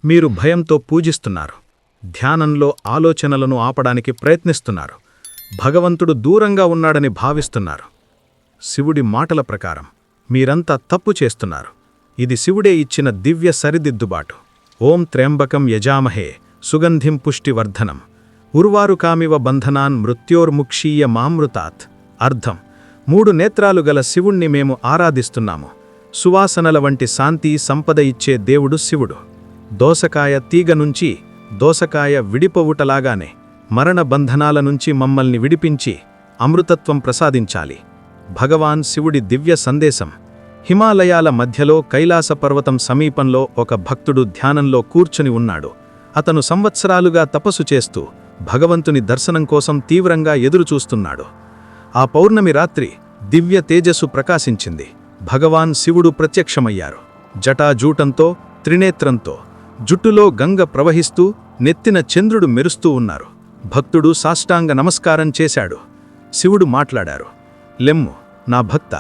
మీరు భయంతో పూజిస్తున్నారు. ధ్యానంలో ఆలోచనలను ఆపడానికి ప్రయత్నిస్తున్నారు. భగవంతుడు దూరంగా ఉన్నాడని భావిస్తున్నారు. శివుడి మాటల ప్రకారం మీరంతా తప్పు చేస్తున్నారు. ఇది శివుడే ఇచ్చిన దివ్య సరిదిద్దుబాటు. ఓం త్ర్యంబకం యజామహే సుగంధిం పుష్టివర్ధనం ఉర్వారుకామివ బంధనాన్ మృత్యోర్ముక్షీయ మామృతాత్. అర్థం: 3 నేత్రాలు గల శివుణ్ణి మేము ఆరాధిస్తున్నాము. సువాసనల వంటి శాంతి సంపద ఇచ్చే దేవుడు శివుడు. దోసకాయ తీగ నుంచి దోసకాయ విడిపోవుటలాగానే మరణ బంధనాల నుంచి మమ్మల్ని విడిపించి అమృతత్వం ప్రసాదించాలి. భగవాన్ శివుడి దివ్య సందేశం. హిమాలయాల మధ్యలో కైలాస పర్వతం సమీపంలో ఒక భక్తుడు ధ్యానంలో కూర్చుని ఉన్నాడు. అతను సంవత్సరాలుగా తపస్సు చేస్తూ భగవంతుని దర్శనం కోసం తీవ్రంగా ఎదురుచూస్తున్నాడు. ఆ పౌర్ణమి రాత్రి దివ్య తేజస్సు ప్రకాశించింది. భగవాన్ శివుడు ప్రత్యక్షమయ్యారు. జటాజూటంతో, త్రినేత్రంతో, జుట్టులో గంగ ప్రవహిస్తూ, నెత్తిన చంద్రుడు మెరుస్తూ ఉన్నారు. భక్తుడు సాష్టాంగ నమస్కారం చేశాడు. శివుడు మాట్లాడారు. లెమ్ము నా భక్త,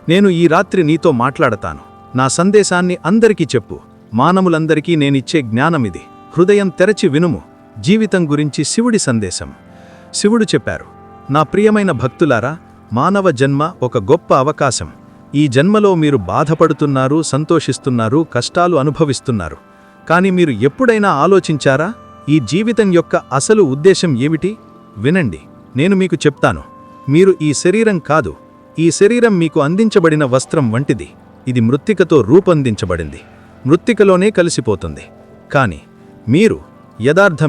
నేను ఈ రాత్రి నీతో మాట్లాడతాను. నా సందేశాన్ని అందరికీ చెప్పు. మానవులందరికీ నేనిచ్చే జ్ఞానమిది. హృదయం తెరచి వినుము. జీవితం గురించి శివుడి సందేశం. శివుడు చెప్పారు: నా ప్రియమైన భక్తులారా, మానవ జన్మ ఒక గొప్ప అవకాశం. ఈ జన్మలో మీరు బాధపడుతున్నారు, సంతోషిస్తున్నారు, కష్టాలు అనుభవిస్తున్నారు. కానీ మీరు ఎప్పుడైనా ఆలోచించారా, ఈ జీవితం యొక్క అసలు ఉద్దేశం ఏమిటి? వినండి, నేను మీకు చెప్తాను. మీరు ఈ శరీరం కాదు. ఈ శరీరం మీకు అందించబడిన వస్త్రం వంటిది. ఇది మృత్తికతో రూపొందించబడింది. మృత్తికలోనే కలిసిపోతుంది. కానీ మీరు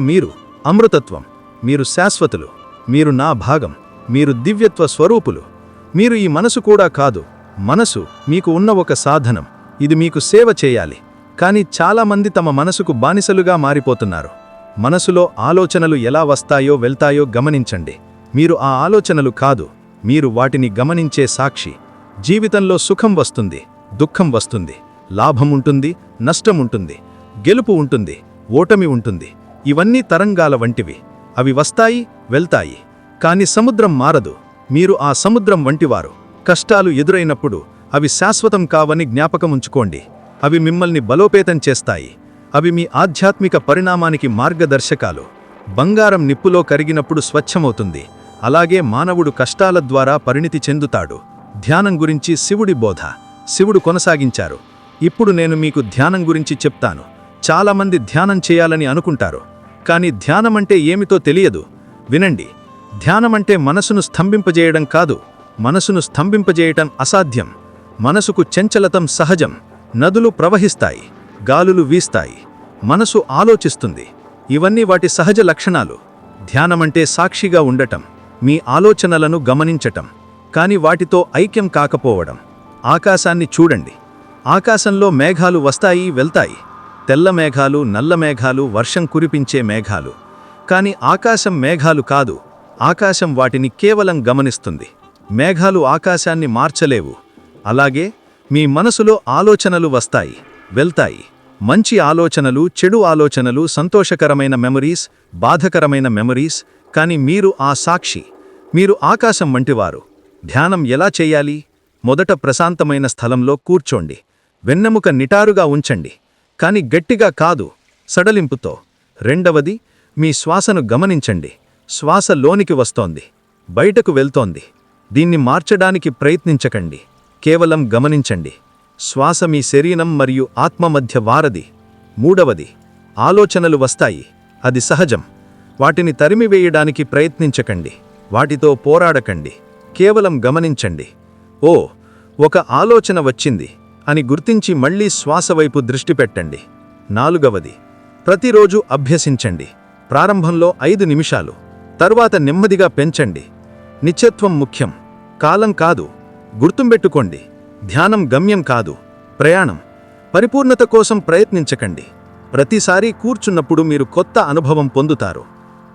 మీరు అమృతత్వం. మీరు శాశ్వతులు. మీరు నా భాగం. మీరు దివ్యత్వ స్వరూపులు. మీరు ఈ మనసు కూడా కాదు. మనసు మీకు ఉన్న ఒక సాధనం. ఇది మీకు సేవ చేయాలి. కానీ చాలామంది తమ మనసుకు బానిసలుగా మారిపోతున్నారు. మనసులో ఆలోచనలు ఎలా వస్తాయో వెళ్తాయో గమనించండి. మీరు ఆ ఆలోచనలు కాదు, మీరు వాటిని గమనించే సాక్షి. జీవితంలో సుఖం వస్తుంది, దుఃఖం వస్తుంది, లాభం ఉంటుంది, నష్టం ఉంటుంది, గెలుపు ఉంటుంది, ఓటమి ఉంటుంది. ఇవన్నీ తరంగాల వంటివి. అవి వస్తాయి, వెళ్తాయి. కాని సముద్రం మారదు. మీరు ఆ సముద్రం వంటివారు. కష్టాలు ఎదురైనప్పుడు అవి శాశ్వతం కావని జ్ఞాపకముంచుకోండి. అవి మిమ్మల్ని బలోపేతం చేస్తాయి. అవి మీ ఆధ్యాత్మిక పరిణామానికి మార్గదర్శకాలు. బంగారం నిప్పులో కరిగినప్పుడు స్వచ్ఛమవుతుంది. అలాగే మానవుడు కష్టాల ద్వారా పరిణితి చెందుతాడు. ధ్యానం గురించి శివుడి బోధ. శివుడు కొనసాగించారు: ఇప్పుడు నేను మీకు ధ్యానం గురించి చెప్తాను. చాలామంది ధ్యానం చేయాలని అనుకుంటారు, కానీ ధ్యానమంటే ఏమిటో తెలియదు. వినండి, ధ్యానమంటే మనసును స్తంభింపజేయడం కాదు. మనసును స్తంభింపజేయటం అసాధ్యం. మనసుకు చంచలతం సహజం. నదులు ప్రవహిస్తాయి, గాలులు వీస్తాయి, మనసు ఆలోచిస్తుంది. ఇవన్నీ వాటి సహజ లక్షణాలు. ధ్యానమంటే సాక్షిగా ఉండటం, మీ ఆలోచనలను గమనించటం, కాని వాటితో ఐక్యం కాకపోవడం. ఆకాశాన్ని చూడండి. ఆకాశంలో మేఘాలు వస్తాయి, వెళ్తాయి. తెల్ల మేఘాలు, నల్ల మేఘాలు, వర్షం కురిపించే మేఘాలు. కాని ఆకాశం మేఘాలు కాదు. ఆకాశం వాటిని కేవలం గమనిస్తుంది. మేఘాలు ఆకాశాన్ని మార్చలేవు. అలాగే మీ మనసులో ఆలోచనలు వస్తాయి, వెళ్తాయి. మంచి ఆలోచనలు, చెడు ఆలోచనలు, సంతోషకరమైన మెమరీస్, బాధకరమైన మెమరీస్. కాని మీరు ఆ సాక్షి. మీరు ఆకాశం వంటివారు. ధ్యానం ఎలా చేయాలి? మొదట ప్రశాంతమైన స్థలంలో కూర్చోండి. వెన్నెముక నిటారుగా ఉంచండి, కాని గట్టిగా కాదు, సడలింపుతో. రెండవది, మీ శ్వాసను గమనించండి. శ్వాస లోనికి వస్తోంది, బయటకు వెళ్తోంది. దీన్ని మార్చడానికి ప్రయత్నించకండి, కేవలం గమనించండి. శ్వాస మీ శరీరం మరియు ఆత్మ మధ్య వారధి. మూడవది, ఆలోచనలు వస్తాయి, అది సహజం. వాటిని తరిమివేయడానికి ప్రయత్నించకండి, వాటితో పోరాడకండి, కేవలం గమనించండి. ఓ, ఒక ఆలోచన వచ్చింది అని గుర్తించి మళ్లీ శ్వాస వైపు దృష్టి పెట్టండి. నాలుగవది, ప్రతిరోజు అభ్యసించండి. ప్రారంభంలో 5 నిమిషాలు, తరువాత నెమ్మదిగా పెంచండి. నిశ్చత్వం ముఖ్యం, కాలం కాదు. గుర్తుంపెట్టుకోండి, ధ్యానం గమ్యం కాదు, ప్రయాణం. పరిపూర్ణత కోసం ప్రయత్నించకండి. ప్రతిసారీ కూర్చున్నప్పుడు మీరు కొత్త అనుభవం పొందుతారు.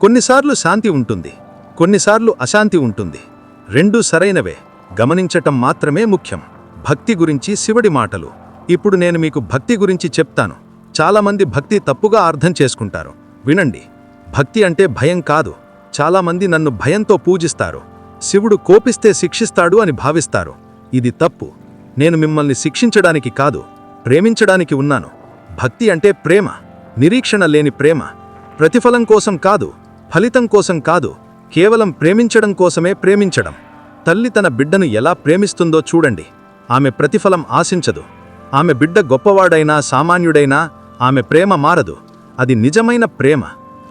కొన్నిసార్లు శాంతి ఉంటుంది, కొన్నిసార్లు అశాంతి ఉంటుంది. రెండూ సరైనవే. గమనించటం మాత్రమే ముఖ్యం. భక్తి గురించి శివుడి మాటలు. ఇప్పుడు నేను మీకు భక్తి గురించి చెప్తాను. చాలామంది భక్తి తప్పుగా అర్థం చేసుకుంటారు. వినండి, భక్తి అంటే భయం కాదు. చాలామంది నన్ను భయంతో పూజిస్తారు, శివుడు కోపిస్తే శిక్షిస్తాడు అని భావిస్తారు. ఇది తప్పు. నేను మిమ్మల్ని శిక్షించడానికి కాదు, ప్రేమించడానికి ఉన్నాను. భక్తి అంటే ప్రేమ. నిరీక్షణ లేని ప్రేమ. ప్రతిఫలం కోసం కాదు, ఫలితం కోసం కాదు, కేవలం ప్రేమించడం కోసమే ప్రేమించడం. తల్లి తన బిడ్డను ఎలా ప్రేమిస్తుందో చూడండి. ఆమె ప్రతిఫలం ఆశించదు. ఆమె బిడ్డ గొప్పవాడైనా సామాన్యుడైనా ఆమె ప్రేమ మారదు. అది నిజమైన ప్రేమ.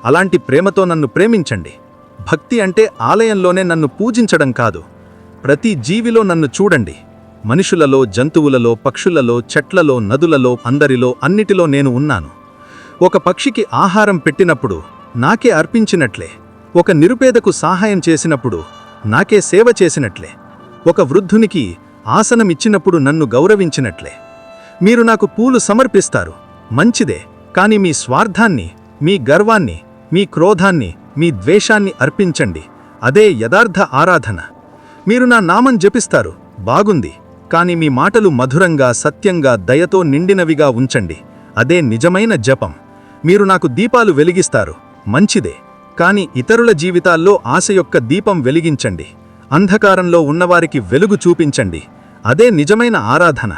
అలాంటి ప్రేమతో నన్ను ప్రేమించండి. భక్తి అంటే ఆలయంలోనే నన్ను పూజించడం కాదు. ప్రతి జీవిలో నన్ను చూడండి. మనుషులలో, జంతువులలో, పక్షులలో, చెట్లలో, నదులలో, అందరిలో, అన్నిటిలో నేను ఉన్నాను. ఒక పక్షికి ఆహారం పెట్టినప్పుడు నాకే అర్పించినట్లే. ఒక నిరుపేదకు సహాయం చేసినప్పుడు నాకే సేవ చేసినట్లే. ఒక వృద్ధునికి ఆసనమిచ్చినప్పుడు నన్ను గౌరవించినట్లే. మీరు నాకు పూలు సమర్పిస్తారు, మంచిదే. కానీ మీ స్వార్థాన్ని, మీ గర్వాన్ని, మీ క్రోధాన్ని, మీ ద్వేషాన్ని అర్పించండి. అదే యథార్థ ఆరాధన. మీరు నా నామం జపిస్తారు, బాగుంది. కానీ మీ మాటలు మధురంగా, సత్యంగా, దయతో నిండినవిగా ఉంచండి. అదే నిజమైన జపం. మీరు నాకు దీపాలు వెలిగిస్తారు, మంచిదే. కానీ ఇతరుల జీవితాల్లో ఆశ యొక్క దీపం వెలిగించండి. అంధకారంలో ఉన్నవారికి వెలుగు చూపించండి. అదే నిజమైన ఆరాధన.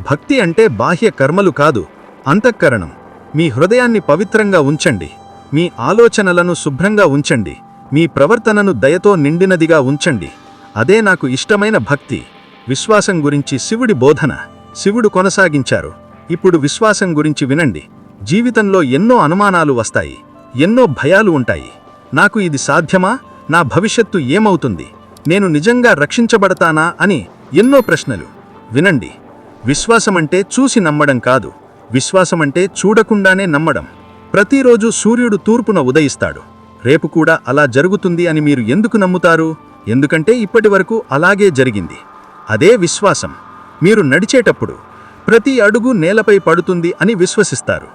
భక్తి అంటే బాహ్య కర్మలు కాదు, అంతఃకరణం. మీ హృదయాన్ని పవిత్రంగా ఉంచండి. మీ ఆలోచనలను శుభ్రంగా ఉంచండి. మీ ప్రవర్తనను దయతో నిండినదిగా ఉంచండి. అదే నాకు ఇష్టమైన భక్తి. విశ్వాసం గురించి శివుడి బోధన. శివుడు కొనసాగించారు. ఇప్పుడు విశ్వాసం గురించి వినండి. జీవితంలో ఎన్నో అనుమానాలు వస్తాయి, ఎన్నో భయాలు ఉంటాయి. నాకు ఇది సాధ్యమా? నా భవిష్యత్తు ఏమవుతుంది? నేను నిజంగా రక్షించబడతానా అని ఎన్నో ప్రశ్నలు. వినండి. విశ్వాసమంటే చూసి నమ్మడం కాదు. విశ్వాసమంటే చూడకుండానే నమ్మడం. ప్రతిరోజు సూర్యుడు తూర్పున ఉదయిస్తాడు. రేపు కూడా అలా జరుగుతుంది అని మీరు ఎందుకు నమ్ముతారు? ఎందుకంటే ఇప్పటివరకు అలాగే జరిగింది. అదే విశ్వాసం. మీరు నడిచేటప్పుడు ప్రతి అడుగు నేలపై పడుతుంది అని విశ్వసిస్తారు.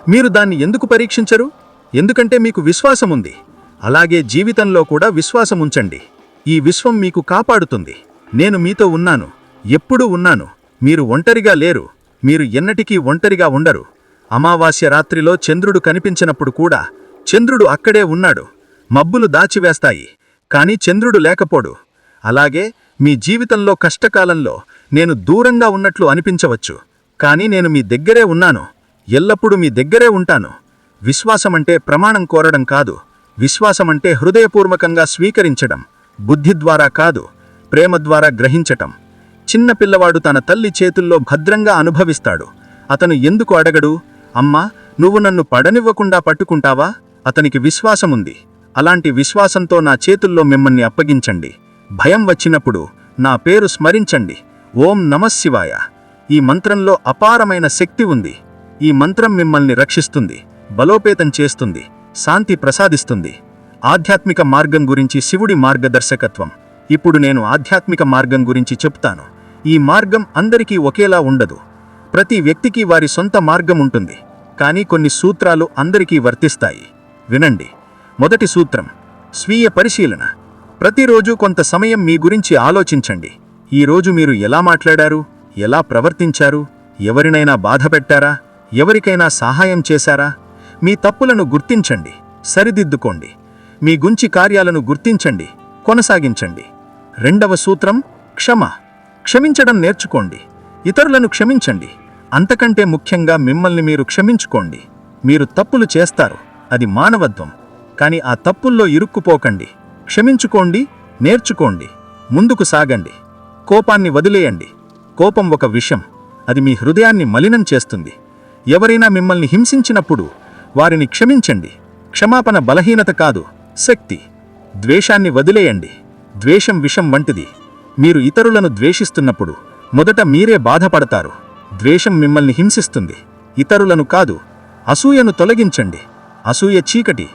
మీరు దాన్ని ఎందుకు పరీక్షించరు? ఎందుకంటే మీకు విశ్వాసముంది. అలాగే జీవితంలో కూడా విశ్వాసముంచండి. ఈ విశ్వం మీకు కాపాడుతుంది. నేను మీతో ఉన్నాను, ఎప్పుడూ ఉన్నాను. మీరు ఒంటరిగా లేరు. మీరు ఎన్నటికీ ఒంటరిగా ఉండరు. అమావాస్య రాత్రిలో చంద్రుడు కనిపించినప్పుడు కూడా చంద్రుడు అక్కడే ఉన్నాడు. మబ్బులు దాచివేస్తాయి, కానీ చంద్రుడు లేకపోడు. అలాగే మీ జీవితంలో కష్టకాలంలో నేను దూరంగా ఉన్నట్లు అనిపించవచ్చు, కానీ నేను మీ దగ్గరే ఉన్నాను. ఎల్లప్పుడూ మీ దగ్గరే ఉంటాను. విశ్వాసమంటే ప్రమాణం కోరడం కాదు. విశ్వాసమంటే హృదయపూర్వకంగా స్వీకరించడం. బుద్ధి ద్వారా కాదు, ప్రేమ ద్వారా గ్రహించటం. చిన్న పిల్లవాడు తన తల్లి చేతుల్లో భద్రంగా అనుభవిస్తాడు. అతను ఎందుకు అడగడు, అమ్మా నువ్వు నన్ను పడనివ్వకుండా పట్టుకుంటావా? అతనికి విశ్వాసముంది. అలాంటి విశ్వాసంతో నా చేతుల్లో మిమ్మల్ని అప్పగించండి. భయం వచ్చినప్పుడు నా పేరు స్మరించండి. ఓం నమఃశివాయ. ఈ మంత్రంలో అపారమైన శక్తి ఉంది. ఈ మంత్రం మిమ్మల్ని రక్షిస్తుంది, బలోపేతం చేస్తుంది, శాంతి ప్రసాదిస్తుంది. ఆధ్యాత్మిక మార్గం గురించి శివుడి మార్గదర్శకత్వం. ఇప్పుడు నేను ఆధ్యాత్మిక మార్గం గురించి చెప్తాను. ఈ మార్గం అందరికీ ఒకేలా ఉండదు. ప్రతి వ్యక్తికి వారి సొంత మార్గం ఉంటుంది. కానీ కొన్ని సూత్రాలు అందరికీ వర్తిస్తాయి. వినండి. మొదటి సూత్రం, స్వీయ పరిశీలన. ప్రతిరోజు కొంత సమయం మీ గురించి ఆలోచించండి. ఈరోజు మీరు ఎలా మాట్లాడారు, ఎలా ప్రవర్తించారు, ఎవరినైనా బాధ పెట్టారా, ఎవరికైనా సహాయం చేశారా? మీ తప్పులను గుర్తించండి, సరిదిద్దుకోండి. మీ గుంచి కార్యాలను గుర్తించండి, కొనసాగించండి. రెండవ సూత్రం, క్షమ. క్షమించడం నేర్చుకోండి. ఇతరులను క్షమించండి. అంతకంటే ముఖ్యంగా మిమ్మల్ని మీరు క్షమించుకోండి. మీరు తప్పులు చేస్తారు, అది మానవత్వం. కానీ ఆ తప్పుల్లో ఇరుక్కుపోకండి. క్షమించుకోండి, నేర్చుకోండి, ముందుకు సాగండి. కోపాన్ని వదిలేయండి. కోపం ఒక విషం. అది మీ హృదయాన్ని మలినం చేస్తుంది. ఎవరైనా మిమ్మల్ని హింసించినప్పుడు వారిని క్షమించండి. క్షమాపణ బలహీనత కాదు, శక్తి. ద్వేషాన్ని వదిలేయండి. ద్వేషం విషం వంటిది. మీరు ఇతరులను ద్వేషిస్తున్నప్పుడు మొదట మీరే బాధపడతారు. ద్వేషం మిమ్మల్ని హింసిస్తుంది, ఇతరులను కాదు. అసూయను తొలగించండి. అసూయ చీకటి.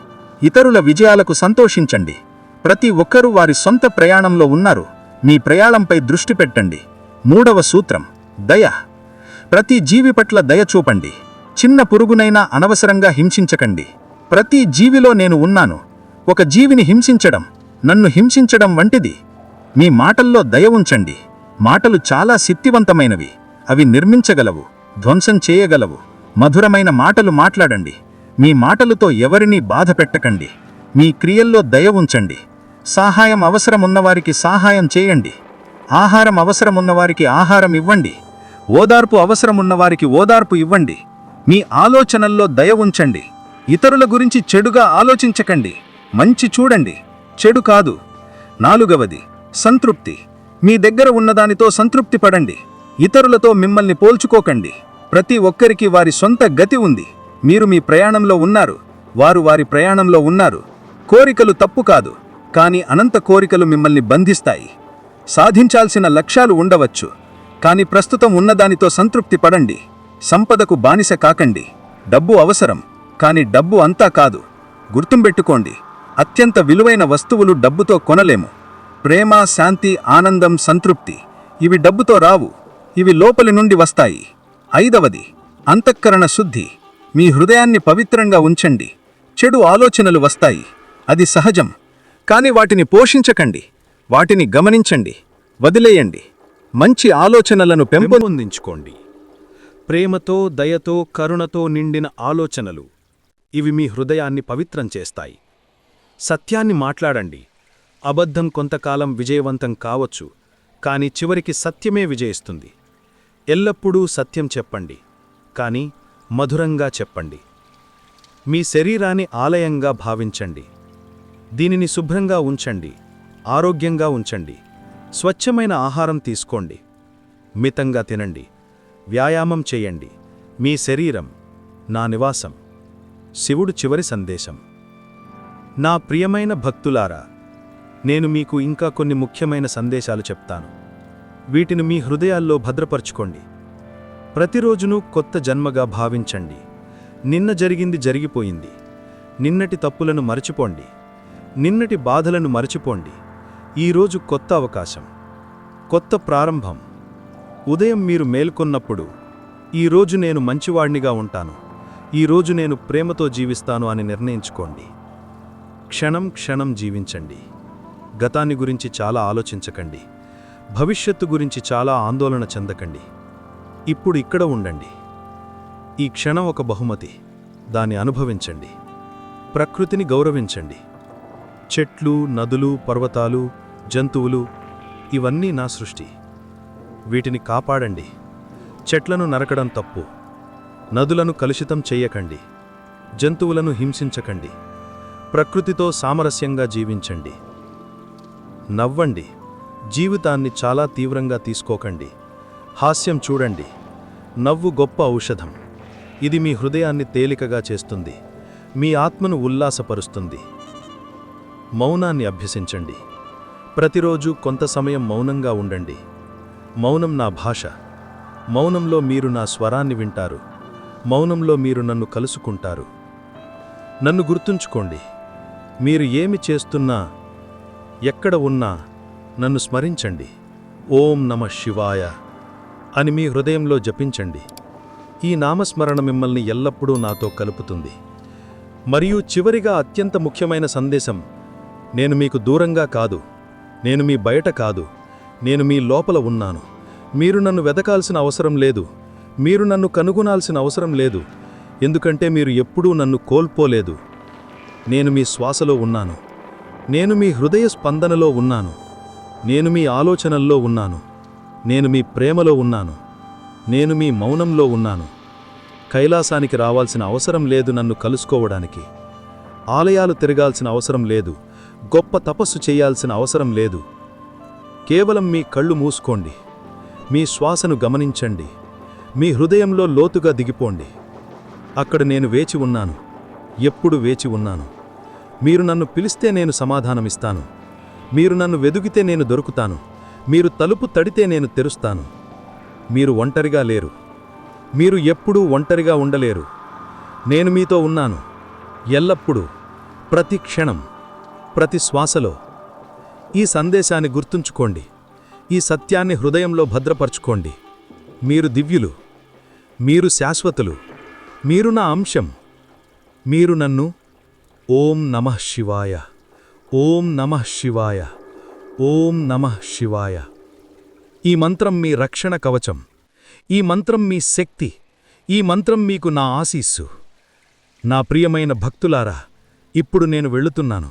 ఇతరుల విజయాలకు సంతోషించండి. ప్రతి ఒక్కరూ వారి సొంత ప్రయాణంలో ఉన్నారు. మీ ప్రయాణంపై దృష్టి పెట్టండి. మూడవ సూత్రం, దయ. ప్రతి జీవి పట్ల దయ చూపండి. చిన్న పురుగునైనా అనవసరంగా హింసించకండి. ప్రతి జీవిలో నేను ఉన్నాను. ఒక జీవిని హింసించడం నన్ను హింసించడం వంటిది. మీ మాటల్లో దయ ఉంచండి. మాటలు చాలా శక్తివంతమైనవి. అవి నిర్మించగలవు, ధ్వంసం చేయగలవు. మధురమైన మాటలు మాట్లాడండి. మీ మాటలతో ఎవరినీ బాధ పెట్టకండి. మీ క్రియల్లో దయ ఉంచండి. సహాయం అవసరమున్నవారికి సహాయం చేయండి. ఆహారం అవసరమున్నవారికి ఆహారం ఇవ్వండి. ఓదార్పు అవసరమున్నవారికి ఓదార్పు ఇవ్వండి. మీ ఆలోచనల్లో దయ ఉంచండి. ఇతరుల గురించి చెడుగా ఆలోచించకండి. మంచి చూడండి, చెడు కాదు. 4వది సంతృప్తి. మీ దగ్గర ఉన్నదానితో సంతృప్తి పడండి. ఇతరులతో మిమ్మల్ని పోల్చుకోకండి. ప్రతి ఒక్కరికి వారి సొంత గతి ఉంది. మీరు మీ ప్రయాణంలో ఉన్నారు, వారు వారి ప్రయాణంలో ఉన్నారు. కోరికలు తప్పు కాదు, కానీ అనంత కోరికలు మిమ్మల్ని బంధిస్తాయి. సాధించాల్సిన లక్ష్యాలు ఉండవచ్చు, కానీ ప్రస్తుతం ఉన్నదానితో సంతృప్తి పడండి. సంపదకు బానిస కాకండి. డబ్బు అవసరం, కానీ డబ్బు అంతా కాదు. గుర్తుంపెట్టుకోండి, అత్యంత విలువైన వస్తువులు డబ్బుతో కొనలేము. ప్రేమ, శాంతి, ఆనందం, సంతృప్తి ఇవి డబ్బుతో రావు, ఇవి లోపలి నుండి వస్తాయి. 5వది అంతఃకరణ శుద్ధి. మీ హృదయాన్ని పవిత్రంగా ఉంచండి. చెడు ఆలోచనలు వస్తాయి, అది సహజం, కానీ వాటిని పోషించకండి. వాటిని గమనించండి, వదిలేయండి. మంచి ఆలోచనలను పెంపొందించుకోండి. ప్రేమతో, దయతో, కరుణతో నిండిన ఆలోచనలు ఇవి మీ హృదయాన్ని పవిత్రం చేస్తాయి. సత్యాన్ని మాట్లాడండి. అబద్ధం కొంతకాలం విజయవంతం కావచ్చు, కానీ చివరికి సత్యమే విజయిస్తుంది. ఎల్లప్పుడూ సత్యం చెప్పండి, కానీ మధురంగా చెప్పండి. మీ శరీరాన్ని ఆలయంగా భావించండి. దీనిని శుభ్రంగా ఉంచండి, ఆరోగ్యంగా ఉంచండి. స్వచ్ఛమైన ఆహారం తీసుకోండి, మితంగా తినండి, వ్యాయామం చేయండి. మీ శరీరం నా నివాసం. శివుడు చివరి సందేశం. నా ప్రియమైన భక్తులారా, నేను మీకు ఇంకా కొన్ని ముఖ్యమైన సందేశాలు చెప్తాను. వీటిని మీ హృదయాల్లో భద్రపరచుకోండి. ప్రతిరోజునూ కొత్త జన్మగా భావించండి. నిన్న జరిగింది జరిగిపోయింది. నిన్నటి తప్పులను మరచిపోండి. నిన్నటి బాధలను మరచిపోండి. ఈరోజు కొత్త అవకాశం, కొత్త ప్రారంభం. ఉదయం మీరు మేల్కొన్నప్పుడు, ఈరోజు నేను మంచివాణ్ణిగా ఉంటాను, ఈరోజు నేను ప్రేమతో జీవిస్తాను అని నిర్ణయించుకోండి. క్షణం క్షణం జీవించండి. గతాన్ని గురించి చాలా ఆలోచించకండి. భవిష్యత్తు గురించి చాలా ఆందోళన చెందకండి. ఇప్పుడు ఇక్కడ ఉండండి. ఈ క్షణం ఒక బహుమతి, దాన్ని అనుభవించండి. ప్రకృతిని గౌరవించండి. చెట్లు, నదులు, పర్వతాలు, జంతువులు ఇవన్నీ నా సృష్టి. వీటిని కాపాడండి. చెట్లను నరకడం తప్పు. నదులను కలుషితం చెయ్యకండి. జంతువులను హింసించకండి. ప్రకృతితో సామరస్యంగా జీవించండి. నవ్వండి. జీవితాన్ని చాలా తీవ్రంగా తీసుకోకండి. హాస్యం చూడండి. నవ్వు గొప్ప ఔషధం. ఇది మీ హృదయాన్ని తేలికగా చేస్తుంది, మీ ఆత్మను ఉల్లాసపరుస్తుంది. మౌనాన్ని అభ్యసించండి. ప్రతిరోజు కొంత సమయం మౌనంగా ఉండండి. మౌనం నా భాష. మౌనంలో మీరు నా స్వరాన్ని వింటారు. మౌనంలో మీరు నన్ను కలుసుకుంటారు. నన్ను గుర్తుంచుకోండి. మీరు ఏమి చేస్తున్నా, ఎక్కడ ఉన్నా నన్ను స్మరించండి. ఓం నమః శివాయ అని మీ హృదయంలో జపించండి. ఈ నామస్మరణ మిమ్మల్ని ఎల్లప్పుడూ నాతో కలుపుతుంది. మరియు చివరిగా అత్యంత ముఖ్యమైన సందేశం, నేను మీకు దూరంగా కాదు, నేను మీ బయట కాదు, నేను మీ లోపల ఉన్నాను. మీరు నన్ను వెదకాల్సిన అవసరం లేదు, మీరు నన్ను కనుగొనాల్సిన అవసరం లేదు, ఎందుకంటే మీరు ఎప్పుడూ నన్ను కోల్పోలేదు. నేను మీ శ్వాసలో ఉన్నాను, నేను మీ హృదయ స్పందనలో ఉన్నాను, నేను మీ ఆలోచనల్లో ఉన్నాను, నేను మీ ప్రేమలో ఉన్నాను, నేను మీ మౌనంలో ఉన్నాను. కైలాసానికి రావాల్సిన అవసరం లేదు నన్ను కలుసుకోవడానికి. ఆలయాలు తిరగాల్సిన అవసరం లేదు, గొప్ప తపస్సు చేయాల్సిన అవసరం లేదు. కేవలం మీ కళ్ళు మూసుకోండి. మీ శ్వాసను గమనించండి. మీ హృదయంలో లోతుగా దిగిపోండి. అక్కడ నేను వేచి ఉన్నాను, ఎప్పుడు వేచి ఉన్నాను. మీరు నన్ను పిలిస్తే నేను సమాధానమిస్తాను. మీరు నన్ను వెదుగితే నేను దొరుకుతాను. మీరు తలుపు తడితే నేను తెరుస్తాను. మీరు ఒంటరిగా లేరు. మీరు ఎప్పుడూ ఒంటరిగా ఉండలేరు. నేను మీతో ఉన్నాను, ఎల్లప్పుడూ, ప్రతి క్షణం, ప్రతి శ్వాసలో. ఈ సందేశాన్ని గుర్తుంచుకోండి. ఈ సత్యాన్ని హృదయంలో భద్రపరచుకోండి. మీరు దివ్యులు, మీరు శాశ్వతులు, మీరు నా అంశం. మీరు నన్ను ఓం నమః శివాయ, ఓం నమః శివాయ, ఓం నమః శివాయ. ఈ మంత్రం మీ రక్షణ కవచం. ఈ మంత్రం మీ శక్తి. ఈ మంత్రం మీకు నా ఆశీస్సు. నా ప్రియమైన భక్తులారా, ఇప్పుడు నేను వెళుతున్నాను.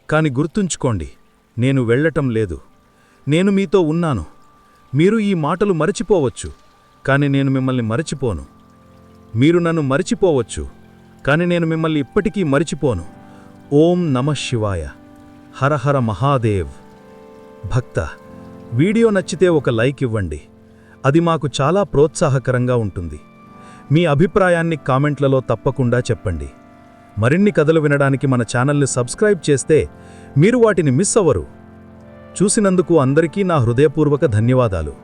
కాని గుర్తుంచుకోండి, నేను వెళ్ళటం లేదు. నేను మీతో ఉన్నాను. మీరు ఈ మాటలు మరచిపోవచ్చు, కాని నేను మిమ్మల్ని మరచిపోను. మీరు నన్ను మరిచిపోవచ్చు, కాని నేను మిమ్మల్ని ఇప్పటికీ మరిచిపోను. ఓం నమః శివాయ. హర హర మహాదేవ్. భక్త, వీడియో నచ్చితే ఒక లైక్ ఇవ్వండి. అది మాకు చాలా ప్రోత్సాహకరంగా ఉంటుంది. మీ అభిప్రాయాన్ని కామెంట్లలో తప్పకుండా చెప్పండి. మరిన్ని కథలు వినడానికి మన ఛానల్ని సబ్స్క్రైబ్ చేస్తే మీరు వాటిని మిస్ అవ్వరు. చూసినందుకు అందరికీ నా హృదయపూర్వక ధన్యవాదాలు.